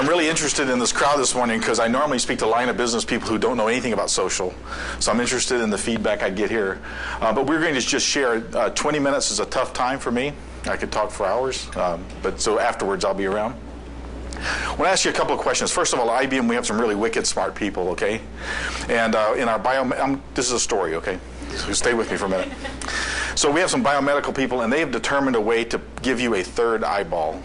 I'm really interested in this crowd this morning because I normally speak to line of business people who don't know anything about social. So I'm interested in the feedback I get here. But we're going to just share. 20 minutes is a tough time for me. I could talk for hours. But so afterwards I'll be around. I want to ask you a couple of questions. First of all, at IBM we have some really wicked smart people, okay? And in our this is a story, okay? So stay with me for a minute. So we have some biomedical people, and they have determined a way to give you a third eyeball.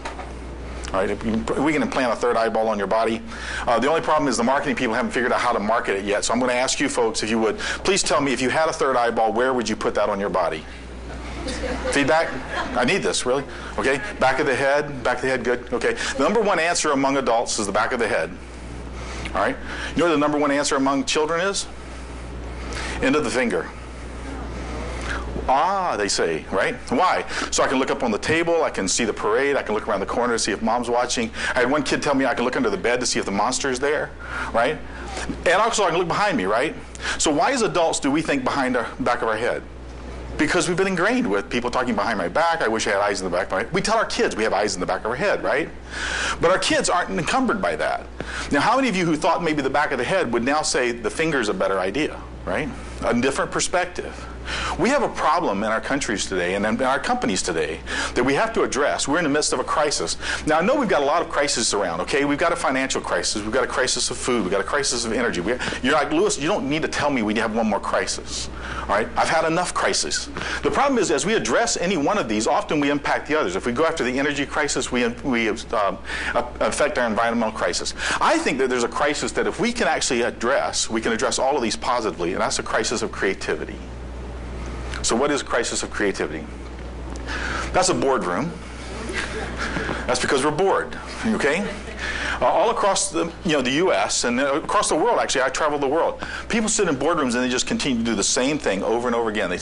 All right, we can implant a third eyeball on your body. The only problem is the marketing people haven't figured out how to market it yet. So I'm going to ask you folks, if you would, please tell me, if you had a third eyeball, where would you put that on your body? Feedback? I need this, really? Okay, back of the head, good. Okay, the number one answer among adults is the back of the head. All right, you know what the number one answer among children is? End of the finger. Ah, they say, right? Why? So I can look up on the table, I can see the parade, I can look around the corner to see if mom's watching. I had one kid tell me I can look under the bed to see if the monster's there, right? And also I can look behind me, right? So why as adults do we think behind the back of our head? Because we've been ingrained with people talking behind my back. I wish I had eyes in the back of my head. We tell our kids we have eyes in the back of our head, right? But our kids aren't encumbered by that. Now, how many of you who thought maybe the back of the head would now say the finger's a better idea, right? A different perspective. We have a problem in our countries today and in our companies today that we have to address. We're in the midst of a crisis. Now, I know we've got a lot of crises around, okay? We've got a financial crisis. We've got a crisis of food. We've got a crisis of energy. You're like, Lewis, you don't need to tell me we have one more crisis, all right? I've had enough crises. The problem is, as we address any one of these, often we impact the others. If we go after the energy crisis, we affect our environmental crisis. I think that there's a crisis that if we can actually address, we can address all of these positively, and that's a crisis of creativity. So what is a crisis of creativity? That's a boardroom. That's because we're bored, okay? All across the U.S. and across the world, actually, I travel the world. People sit in boardrooms and they just continue to do the same thing over and over again. They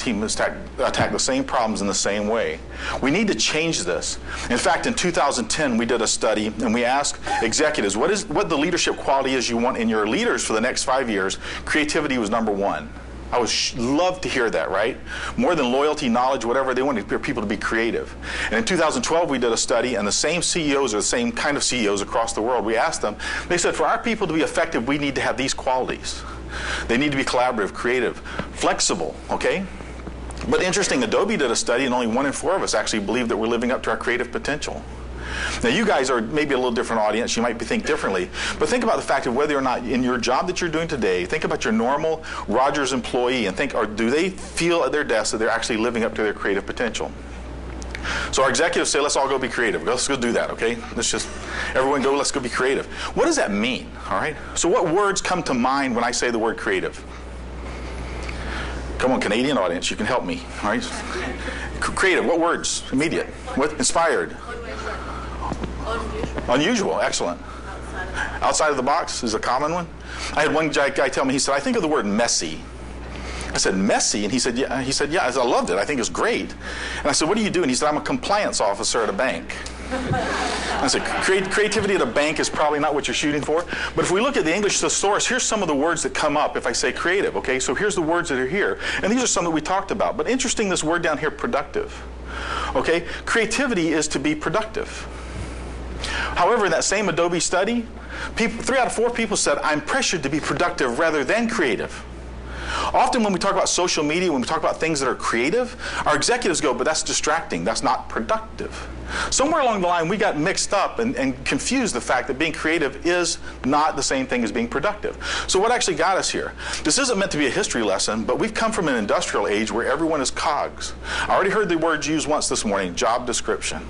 attack the same problems in the same way. We need to change this. In fact, in 2010, we did a study and we asked executives, what the leadership quality is you want in your leaders for the next 5 years. Creativity was number one. I would love to hear that, right? More than loyalty, knowledge, whatever, they wanted people to be creative. And in 2012, we did a study, and the same CEOs, or the same kind of CEOs across the world, we asked them, they said, for our people to be effective, we need to have these qualities. They need to be collaborative, creative, flexible, okay? But interesting, Adobe did a study, and only 1 in 4 of us actually believe that we're living up to our creative potential. Now, you guys are maybe a little different audience. You might think differently. But think about the fact of whether or not in your job that you're doing today, think about your normal Rogers employee and think, do they feel at their desk that they're actually living up to their creative potential? So our executives say, let's all go be creative. Let's go do that, okay? Let's just, everyone go, let's go be creative. What does that mean, all right? So what words come to mind when I say the word creative? Come on, Canadian audience, you can help me, all right? Creative, what words? Immediate. What? Inspired. Unusual, excellent. Outside of the box is a common one. I had one guy tell me, he said, I think of the word messy. I said, messy? And he said, yeah. I said, I loved it. I think it's great. And I said, what do you do? And he said, I'm a compliance officer at a bank. I said, creativity at a bank is probably not what you're shooting for. But if we look at the English thesaurus, here's some of the words that come up if I say creative, okay? So here's the words that are here. And these are some that we talked about. But interesting, this word down here, productive. Okay? Creativity is to be productive. However, in that same Adobe study, 3 out of 4 people said, I'm pressured to be productive rather than creative. Often when we talk about social media, when we talk about things that are creative, our executives go, but that's distracting, that's not productive. Somewhere along the line, we got mixed up and confused the fact that being creative is not the same thing as being productive. So what actually got us here? This isn't meant to be a history lesson, but we've come from an industrial age where everyone is cogs. I already heard the word used once this morning, job description.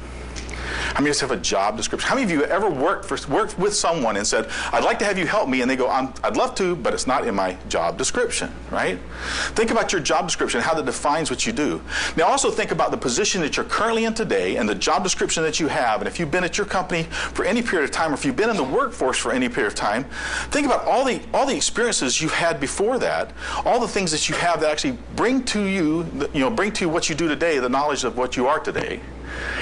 How many of us have a job description? How many of you ever worked with someone and said, I'd like to have you help me, and they go, I'd love to, but it's not in my job description, right? Think about your job description, how that defines what you do. Now also think about the position that you're currently in today and the job description that you have, and if you've been at your company for any period of time, or if you've been in the workforce for any period of time, think about all the experiences you've had before that, all the things that you have that actually bring to you what you do today, the knowledge of what you are today.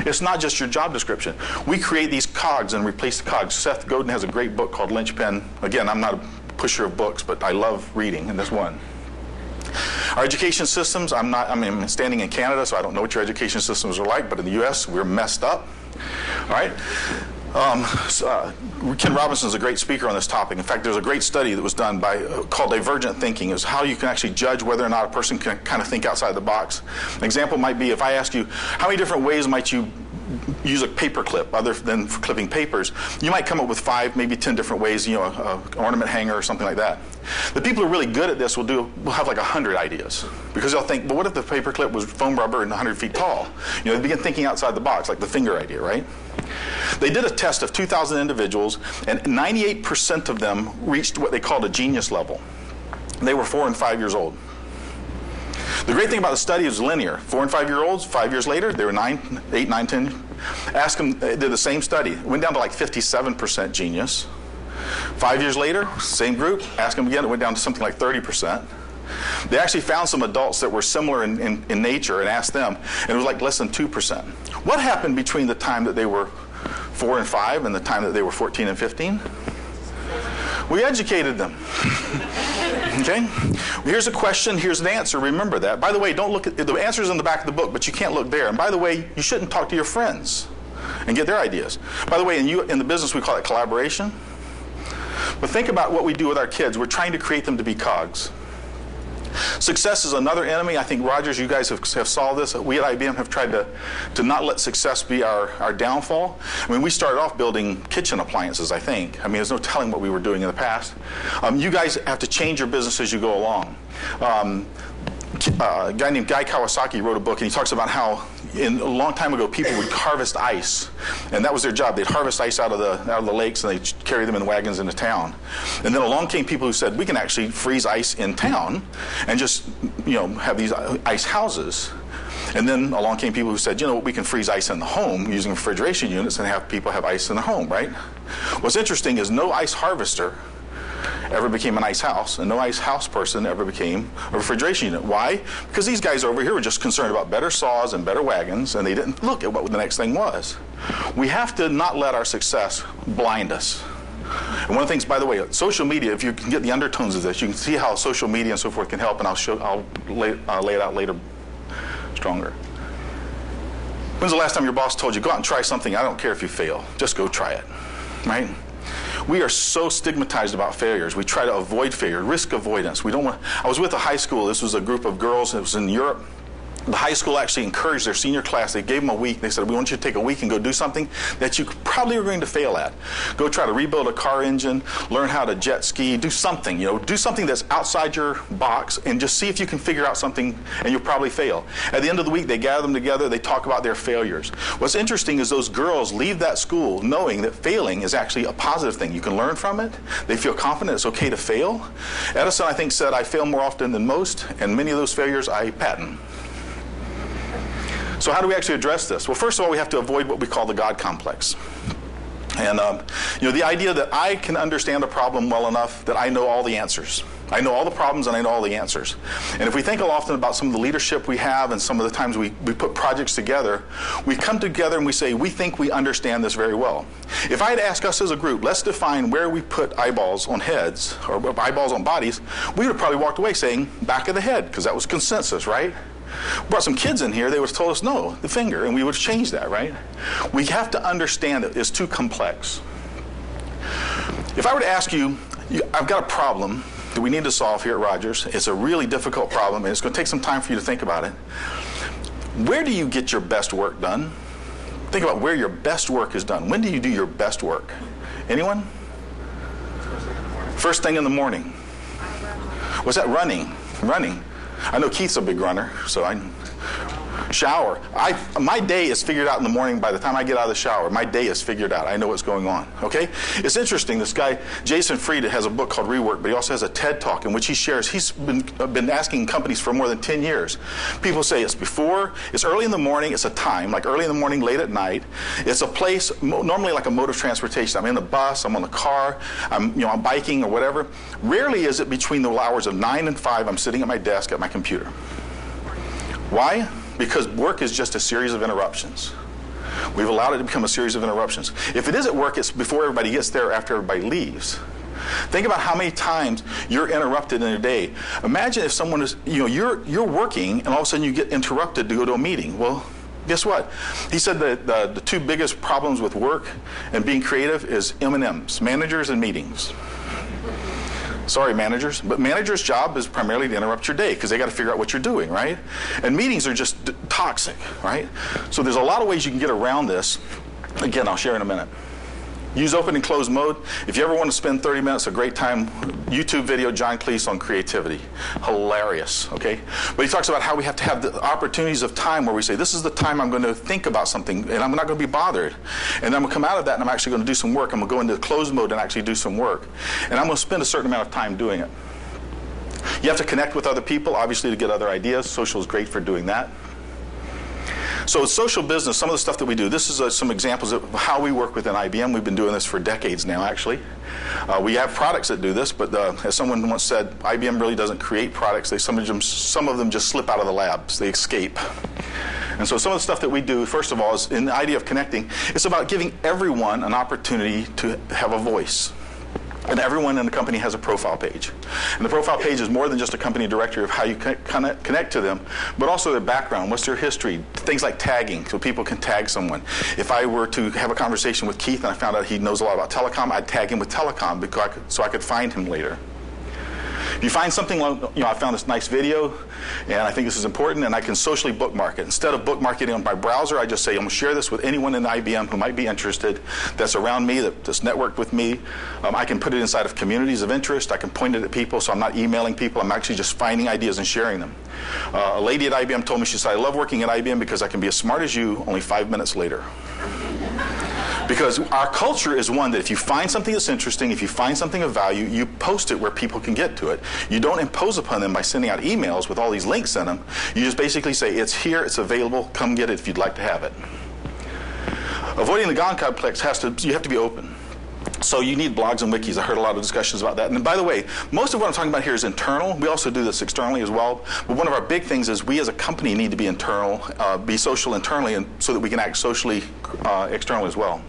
It's not just your job description. We create these cogs and replace the cogs. Seth Godin has a great book called Linchpin. Again, I'm not a pusher of books, but I love reading, and this one. Our education systems, I'm standing in Canada, so I don't know what your education systems are like, but in the U.S., we're messed up. All right? Ken Robinson is a great speaker on this topic. In fact, there's a great study that was done called Divergent Thinking. It's how you can actually judge whether or not a person can kind of think outside the box. An example might be if I ask you, how many different ways might you use a paper clip other than for clipping papers? You might come up with 5, maybe 10 different ways, an ornament hanger or something like that. The people who are really good at this will have like 100 ideas, because they'll think, well, what if the paper clip was foam rubber and 100 feet tall? They begin thinking outside the box, like the finger idea, right? They did a test of 2,000 individuals, and 98% of them reached what they called a genius level. They were 4 and 5 years old. The great thing about the study is linear. 4 and 5-year-olds, 5 years later, they were 9, 8, 9, 10. Ask them, they did the same study. It went down to like 57% genius. 5 years later, same group, ask them again, it went down to something like 30%. They actually found some adults that were similar in nature and asked them, and it was like less than 2%. What happened between the time that they were 4 and 5 and the time that they were 14 and 15? We educated them. Okay? Here's a question, here's an answer. Remember that. By the way, don't look at the answers in the back of the book, but you can't look there. And by the way, you shouldn't talk to your friends and get their ideas. By the way, in the business we call it collaboration. But think about what we do with our kids. We're trying to create them to be cogs. Success is another enemy. I think, Rogers, you guys have solved this. We at IBM have tried to not let success be our downfall. I mean, we started off building kitchen appliances, I think. I mean, there's no telling what we were doing in the past. You guys have to change your business as you go along. A guy named Guy Kawasaki wrote a book, and he talks about how a long time ago people would harvest ice, and that was their job. They'd harvest ice out of the lakes, and they'd carry them in wagons into town. And then along came people who said, we can actually freeze ice in town and just have these ice houses. And then along came people who said, we can freeze ice in the home using refrigeration units and have people have ice in the home, right? What's interesting is no ice harvester ever became an ice house, and no ice house person ever became a refrigeration unit. Why? Because these guys over here were just concerned about better saws and better wagons, and they didn't look at what the next thing was. We have to not let our success blind us. And one of the things, by the way, social media, if you can get the undertones of this, you can see how social media and so forth can help, and I'll lay it out later stronger. When's the last time your boss told you, go out and try something, I don't care if you fail, just go try it, right? We are so stigmatized about failures. We try to avoid failure, risk avoidance. I was with a high school. This was a group of girls. It was in Europe. The high school actually encouraged their senior class. They gave them a week. They said, we want you to take a week and go do something that you probably are going to fail at. Go try to rebuild a car engine, learn how to jet ski, do something. Do something that's outside your box and just see if you can figure out something, and you'll probably fail. At the end of the week, they gather them together. They talk about their failures. What's interesting is those girls leave that school knowing that failing is actually a positive thing. You can learn from it. They feel confident it's okay to fail. Edison, I think, said, I fail more often than most, and many of those failures I patent. So how do we actually address this? Well, first of all, we have to avoid what we call the God complex. And the idea that I can understand a problem well enough that I know all the answers. I know all the problems and I know all the answers. And if we think often about some of the leadership we have and some of the times we put projects together, we come together and we say, we think we understand this very well. If I had asked us as a group, let's define where we put eyeballs on heads or eyeballs on bodies, we would have probably walked away saying back of the head, because that was consensus, right? Brought some kids in here, they would have told us, no, the finger, and we would have changed that, right? We have to understand that it's too complex. If I were to ask you, I've got a problem that we need to solve here at Rogers. It's a really difficult problem, and it's going to take some time for you to think about it. Where do you get your best work done? Think about where your best work is done. When do you do your best work? Anyone? First thing in the morning. What's that? Running. I know Keith's a big runner, so I shower. My day is figured out in the morning. By the time I get out of the shower, my day is figured out. I know what's going on. Okay? It's interesting. This guy, Jason Fried, has a book called Rework, but he also has a TED Talk in which he shares. He's been asking companies for more than 10 years. People say it's early in the morning, it's a time, like early in the morning, late at night. It's a place, normally like a mode of transportation. I'm in the bus, I'm on the car, I'm biking or whatever. Rarely is it between the hours of 9 and 5, I'm sitting at my desk at my computer. Why? Because work is just a series of interruptions. We've allowed it to become a series of interruptions. If it is at work, it's before everybody gets there, after everybody leaves. Think about how many times you're interrupted in a day. Imagine if someone is, you're working and all of a sudden you get interrupted to go to a meeting. Well, Guess what? He said that the two biggest problems with work and being creative is M&Ms, managers and meetings. Sorry, managers, but managers' job is primarily to interrupt your day because they got to figure out what you're doing, right? And meetings are just toxic, right? So there's a lot of ways you can get around this. Again, I'll share in a minute. Use open and closed mode. If you ever want to spend 30 minutes, a great time, YouTube video, John Cleese on creativity. Hilarious, okay? But he talks about how we have to have the opportunities of time where we say, this is the time I'm going to think about something, and I'm not going to be bothered. And I'm going to come out of that, and I'm actually going to do some work. I'm going to go into closed mode and actually do some work. And I'm going to spend a certain amount of time doing it. You have to connect with other people, obviously, to get other ideas. Social is great for doing that. So social business, some of the stuff that we do, this is some examples of how we work within IBM. We've been doing this for decades now, actually. We have products that do this, but as someone once said, IBM really doesn't create products. Some of them just slip out of the labs. They escape. And so some of the stuff that we do, first of all, is in the idea of connecting. It's about giving everyone an opportunity to have a voice. And everyone in the company has a profile page. And the profile page is more than just a company directory of how you connect to them, but also their background, what's their history, things like tagging, so people can tag someone. If I were to have a conversation with Keith and I found out he knows a lot about telecom, I'd tag him with telecom so I could find him later. If you find something like, I found this nice video, and I think this is important, and I can socially bookmark it. Instead of bookmarking it on my browser, I just say, I'm going to share this with anyone in IBM who might be interested, that's around me, that's networked with me. I can put it inside of communities of interest. I can point it at people, so I'm not emailing people. I'm actually just finding ideas and sharing them. A lady at IBM told me, she said, I love working at IBM because I can be as smart as you only 5 minutes later. Because our culture is one that if you find something that's interesting, if you find something of value, you post it where people can get to it. You don't impose upon them by sending out emails with all these links in them. You just basically say, it's here, it's available, come get it if you'd like to have it. Avoiding the God complex you have to be open. So you need blogs and wikis. I heard a lot of discussions about that. And by the way, most of what I'm talking about here is internal. We also do this externally as well. But one of our big things is we as a company need to be internal, be social internally, and so that we can act socially externally as well.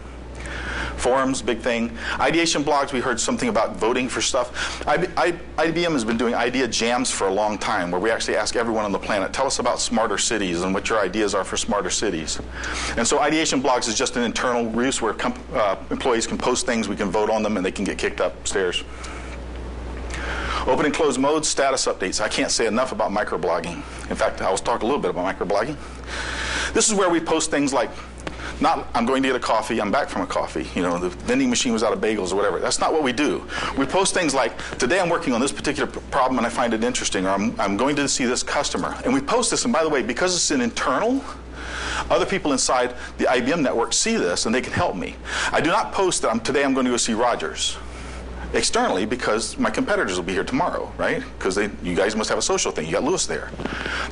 Forums, big thing. Ideation blogs, we heard something about voting for stuff. IBM has been doing idea jams for a long time, where we actually ask everyone on the planet, tell us about smarter cities and what your ideas are for smarter cities. And so ideation blogs is just an internal use where employees can post things, we can vote on them, and they can get kicked upstairs. Open and closed mode, status updates. I can't say enough about microblogging. In fact, I'll talk a little bit about microblogging. This is where we post things like, not, I'm going to get a coffee, I'm back from a coffee. The vending machine was out of bagels or whatever. That's not what we do. We post things like, today I'm working on this particular problem and I find it interesting, or I'm going to see this customer. And we post this, and by the way, because it's an internal, other people inside the IBM network see this and they can help me. I do not post that today I'm going to go see Rogers externally because my competitors will be here tomorrow, right? Because you guys must have a social thing. You got Lewis there.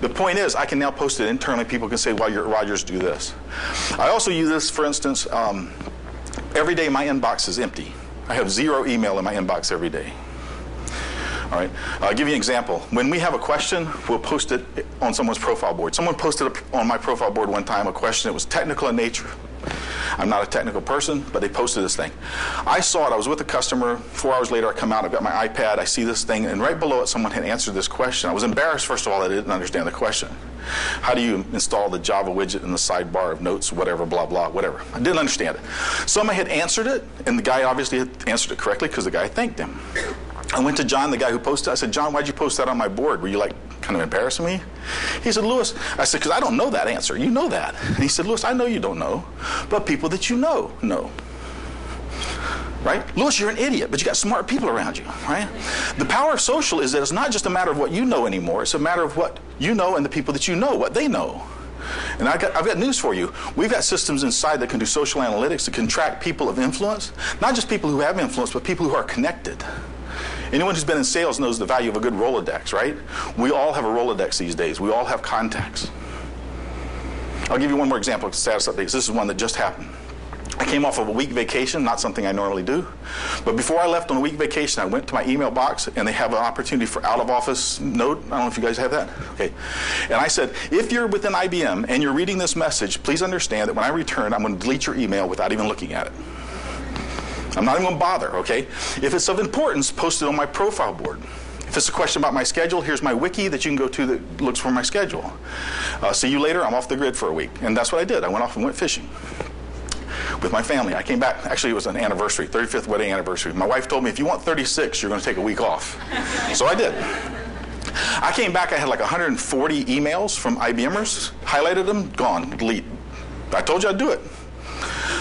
The point is, I can now post it internally. People can say, well, you're at Rogers, do this. I also use this, for instance, every day my inbox is empty. I have 0 email in my inbox every day. All right, I'll give you an example. When we have a question, we'll post it on someone's profile board. Someone posted on my profile board one time a question that was technical in nature. I'm not a technical person, but they posted this thing. I saw it. I was with a customer. 4 hours later, I come out. I've got my iPad. I see this thing, and right below it, someone had answered this question. I was embarrassed, first of all, that I didn't understand the question. How do you install the Java widget in the sidebar of notes, whatever, blah, blah, whatever. I didn't understand it. Someone had answered it, and the guy obviously had answered it correctly because the guy thanked him. I went to John, the guy who posted it. I said, John, why'd you post that on my board? Were you kind of embarrassing me? He said, Lewis, I said, because I don't know that answer. You know that. And he said, Lewis, I know you don't know, but people that you know. Right? Lewis, you're an idiot, but you got smart people around you, right? The power of social is that it's not just a matter of what you know anymore. It's a matter of what you know and the people that you know, what they know. And I've got news for you. We've got systems inside that can do social analytics that can track people of influence, not just people who have influence, but people who are connected. Anyone who's been in sales knows the value of a good Rolodex, right? We all have a Rolodex these days. We all have contacts. I'll give you one more example of status updates. This is one that just happened. I came off of a week vacation, not something I normally do. But before I left on a week vacation, I went to my email box, and they have an opportunity for out-of-office note. I don't know if you guys have that. Okay. And I said, if you're within IBM and you're reading this message, please understand that when I return, I'm going to delete your email without even looking at it. I'm not even going to bother, okay? If it's of importance, post it on my profile board. If If it's a question about my schedule, here's my wiki that you can go to that looks for my schedule. See you later, I'm off the grid for a week. And that's what I did. I went off and went fishing with my family. I came back, actually it was an anniversary, 35th wedding anniversary. My wife told me, if you want 36, you're going to take a week off. So I did. I came back, I had like 140 emails from IBMers, highlighted them, gone, delete. I told you I'd do it.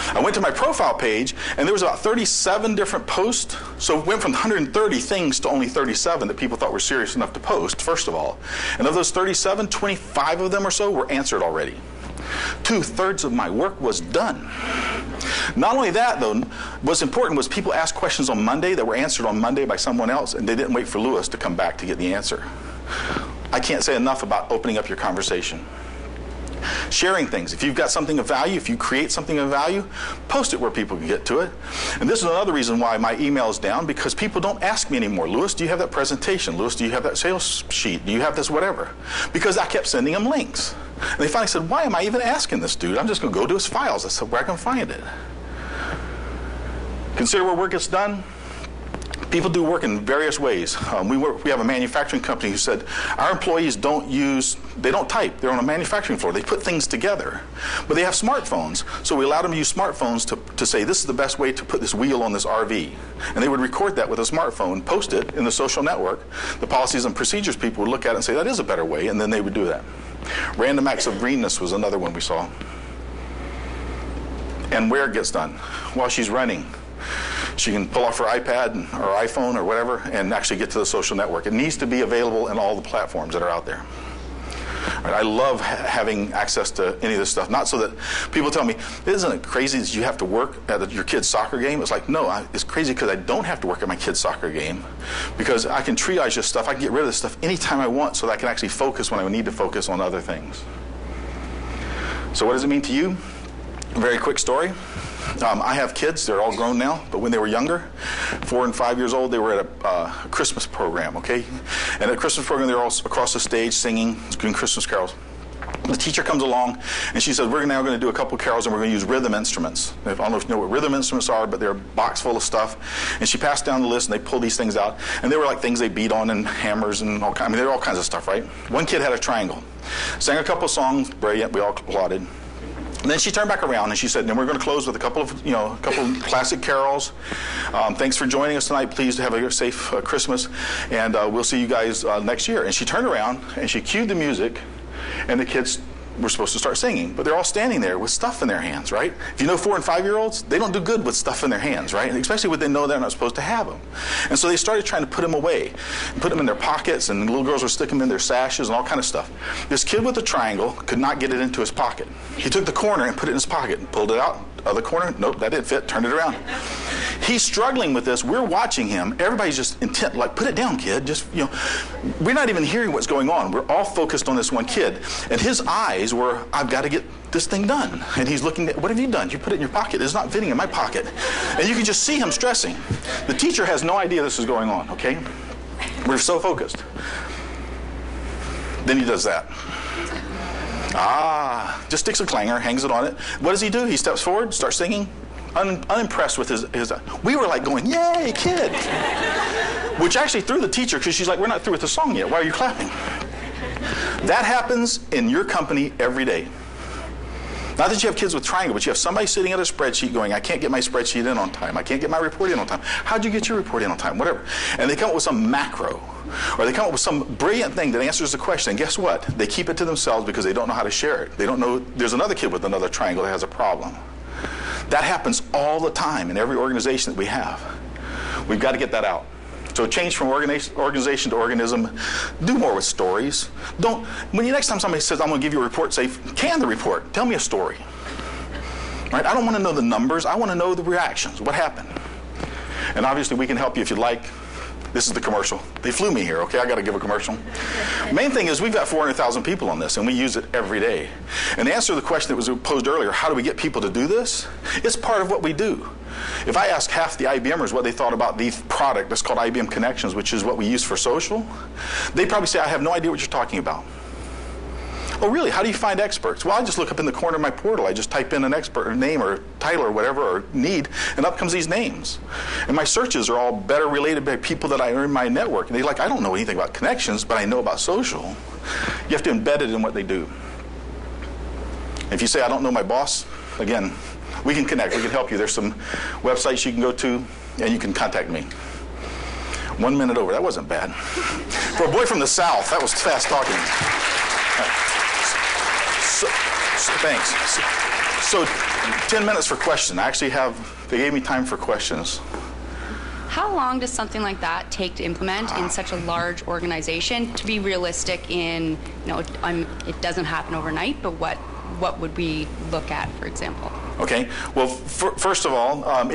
I went to my profile page, and there was about 37 different posts. So it went from 130 things to only 37 that people thought were serious enough to post, first of all. And of those 37, 25 of them or so were answered already. 2/3 of my work was done. Not only that, though, what's important was people asked questions on Monday that were answered on Monday by someone else, and they didn't wait for Lewis to come back to get the answer. I can't say enough about opening up your conversation. Sharing things. If you've got something of value, if you create something of value, post it where people can get to it. And this is another reason why my email is down, because people don't ask me anymore, Lewis, do you have that presentation? Lewis, do you have that sales sheet? Do you have this whatever? Because I kept sending them links. And they finally said, why am I even asking this dude? I'm just going to go to his files. I said, where I can find it. Consider where work gets done. People do work in various ways. We have a manufacturing company who said, our employees don't type. They're on a manufacturing floor. They put things together. But they have smartphones. So we allowed them to use smartphones to say, this is the best way to put this wheel on this RV. And they would record that with a smartphone, post it in the social network. The policies and procedures people would look at it and say, that is a better way. And then they would do that. Random acts of greenness was another one we saw. And where it gets done. While she's running, she can pull off her iPad or iPhone or whatever and actually get to the social network. It needs to be available in all the platforms that are out there. Right, I love having access to any of this stuff. Not so that people tell me, isn't it crazy that you have to work at your kid's soccer game? It's like, no, it's crazy because I don't have to work at my kid's soccer game, because I can triage this stuff. I can get rid of this stuff anytime I want so that I can actually focus when I need to focus on other things. So what does it mean to you? A very quick story. I have kids, they're all grown now, but when they were younger, 4 and 5 years old, they were at a Christmas program, okay? And at a Christmas program, they were all across the stage singing, doing Christmas carols. The teacher comes along, and she says, we're now going to do a couple carols, and we're going to use rhythm instruments. I don't know if you know what rhythm instruments are, but they're a box full of stuff. And she passed down the list, and they pulled these things out. And they were like things they beat on, and hammers, and all kinds. I mean, they were all kinds of stuff, right? One kid had a triangle. Sang a couple songs, brilliant, we all applauded. And then she turned back around and she said, and we're going to close with a couple of classic carols. Thanks for joining us tonight. Please have a safe Christmas, and we'll see you guys next year. And she turned around and she cued the music, and the kids were supposed to start singing, but they're all standing there with stuff in their hands, right? If you know 4 and 5 year olds, they don't do good with stuff in their hands, right? And especially when they know they're not supposed to have them. And so they started trying to put them away, put them in their pockets, and the little girls were sticking them in their sashes and all kind of stuff. This kid with the triangle could not get it into his pocket. He took the corner and put it in his pocket and pulled it out. Other corner, nope, that didn't fit, turned it around. He's struggling with this. We're watching him. Everybody's just intent, like, put it down, kid. Just, we're not even hearing what's going on. We're all focused on this one kid. And his eyes were, I've got to get this thing done. And he's looking at, what have you done? You put it in your pocket. It's not fitting in my pocket. And you can just see him stressing. The teacher has no idea this is going on, okay? We're so focused. Then he does that. Just sticks a clanger, hangs it on it. What does he do? He steps forward, starts singing, unimpressed with his. We were like going, yay, kid! Which actually threw the teacher, because she's like, we're not through with the song yet. Why are you clapping? That happens in your company every day. Not that you have kids with triangle, but you have somebody sitting at a spreadsheet going, I can't get my spreadsheet in on time. I can't get my report in on time. How'd you get your report in on time? Whatever. And they come up with some macro. Or they come up with some brilliant thing that answers the question. And guess what? They keep it to themselves because they don't know how to share it. They don't know there's another kid with another triangle that has a problem. That happens all the time in every organization that we have. We've got to get that out. So change from organization to organism. Do more with stories. When next time somebody says, I'm going to give you a report, say, can the report? Tell me a story. Right? I don't want to know the numbers. I want to know the reactions. What happened? And obviously we can help you if you'd like. This is the commercial. They flew me here, okay? I got to give a commercial. Main thing is we've got 400,000 people on this, and we use it every day. And the answer to the question that was posed earlier, how do we get people to do this? It's part of what we do. If I ask half the IBMers what they thought about the product that's called IBM Connections, which is what we use for social, they'd probably say, I have no idea what you're talking about. A Oh, really? How do you find experts? Well, I just look up in the corner of my portal. I just type in an expert name or title or whatever or need, and up comes these names. And my searches are all better related by people that I are in my network. And they're like, I don't know anything about connections, but I know about social. You have to embed it in what they do. If you say, I don't know my boss, again, we can connect. We can help you. There's some websites you can go to, and you can contact me. 1 minute over. That wasn't bad. For a boy from the South, that was fast talking. Thanks. So 10 minutes for questions. I actually they gave me time for questions. How long does something like that take to implement in such a large organization? To be realistic in, it doesn't happen overnight, but what would we look at, for example? Okay. Well, first of all,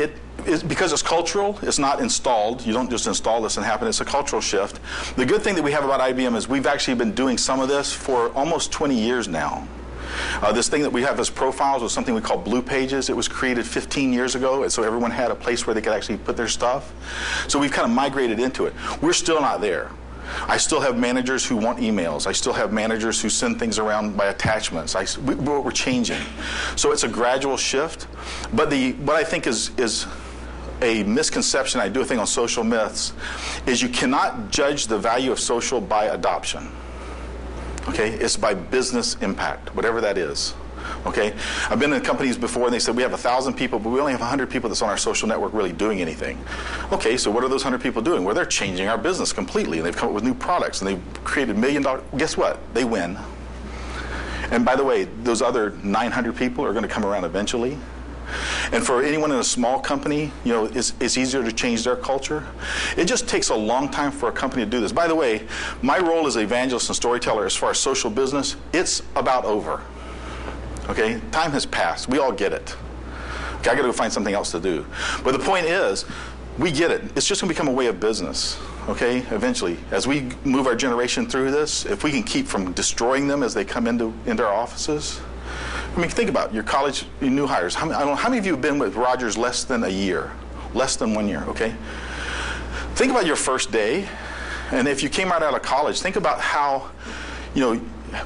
because it's cultural, it's not installed. You don't just install this and happen. It's a cultural shift. The good thing that we have about IBM is we've actually been doing some of this for almost 20 years now. This thing that we have as profiles was something we call Blue Pages. It was created 15 years ago, and so everyone had a place where they could actually put their stuff. So we've kind of migrated into it. We're still not there. I still have managers who want emails. I still have managers who send things around by attachments. We're changing. So it's a gradual shift. But what I think is a misconception, I do a thing on social myths, is you cannot judge the value of social by adoption. Okay? It's by business impact, whatever that is. Okay? I've been in companies before and they said we have 1,000 people, but we only have 100 people that's on our social network really doing anything. Okay, so what are those 100 people doing? Well, they're changing our business completely, and they've come up with new products, and they've created $1 million. Guess what? They win. And by the way, those other 900 people are going to come around eventually. And for anyone in a small company, it's easier to change their culture. It just takes a long time for a company to do this. By the way, my role as an evangelist and storyteller as far as social business, it's about over. Okay, time has passed. We all get it. Okay, I got to go find something else to do. But the point is, we get it. It's just going to become a way of business. Okay, eventually, as we move our generation through this, if we can keep from destroying them as they come into our offices. I mean, think about your college, your new hires. I don't know, how many of you have been with Rogers less than a year? Less than 1 year, okay? Think about your first day, and if you came right out of college, think about how,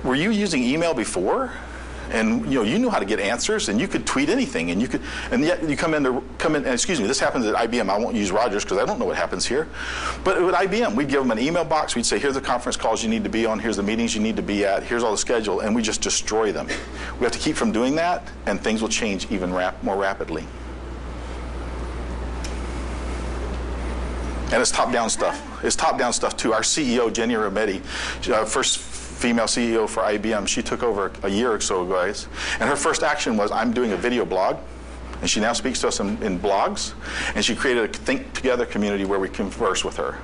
were you using email before? And you knew how to get answers, and you could tweet anything, and yet you come in. And excuse me, this happens at IBM. I won't use Rogers because I don't know what happens here. But at IBM, we'd give them an email box. We'd say, here's the conference calls you need to be on. Here's the meetings you need to be at. Here's all the schedule, and we just destroy them. We have to keep from doing that, and things will change even more rapidly. And it's top-down stuff. It's top-down stuff too. Our CEO, Jenny Rometty, first female CEO for IBM, she took over a year or so ago, guys, and her first action was, I'm doing a video blog, and she now speaks to us in blogs, and she created a Think Together community where we converse with her.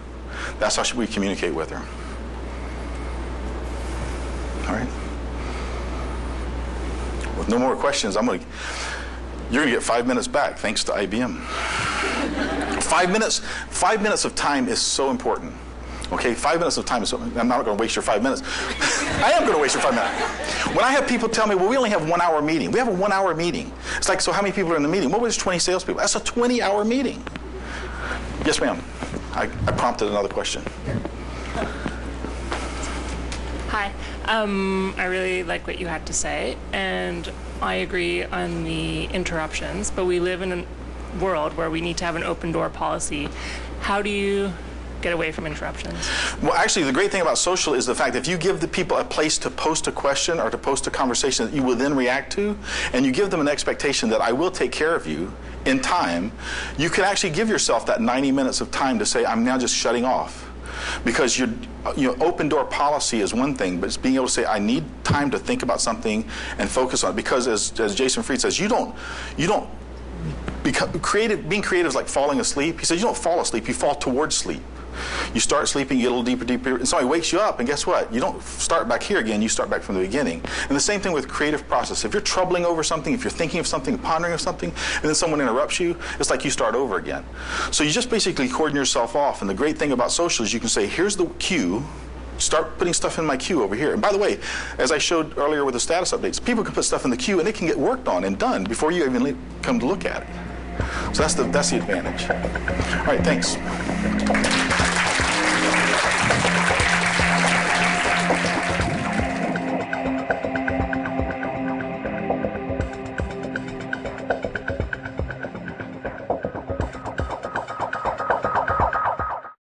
That's how we communicate with her. All right? With no more questions, you're going to get 5 minutes back, thanks to IBM. 5 minutes of time is so important. Okay, 5 minutes of time is so, I'm not going to waste your 5 minutes. I am going to waste your 5 minutes. When I have people tell me, well, we only have 1 hour meeting. We have a 1 hour meeting. It's like, so how many people are in the meeting? Well, there's 20 salespeople. That's a 20-hour meeting. Yes, ma'am. I prompted another question. Hi. I really like what you had to say, and I agree on the interruptions, but we live in a world where we need to have an open door policy. How do you get away from interruptions? Well, actually, the great thing about social is the fact that if you give the people a place to post a question or to post a conversation that you will then react to, and you give them an expectation that I will take care of you in time, you can actually give yourself that 90 minutes of time to say, I'm now just shutting off. Because your open door policy is one thing, but it's being able to say, I need time to think about something and focus on it. Because as Jason Fried says, being creative is like falling asleep. He says you don't fall asleep, you fall towards sleep. You start sleeping, you get a little deeper, and somebody wakes you up, and guess what? You don't start back here again, you start back from the beginning. And the same thing with creative process. If you're troubling over something, if you're thinking of something, pondering of something, and then someone interrupts you, it's like you start over again. So you just basically cordon yourself off. And the great thing about social is you can say, here's the queue, start putting stuff in my queue over here. And by the way, as I showed earlier with the status updates, people can put stuff in the queue and it can get worked on and done before you even come to look at it. So that's the advantage. All right, thanks.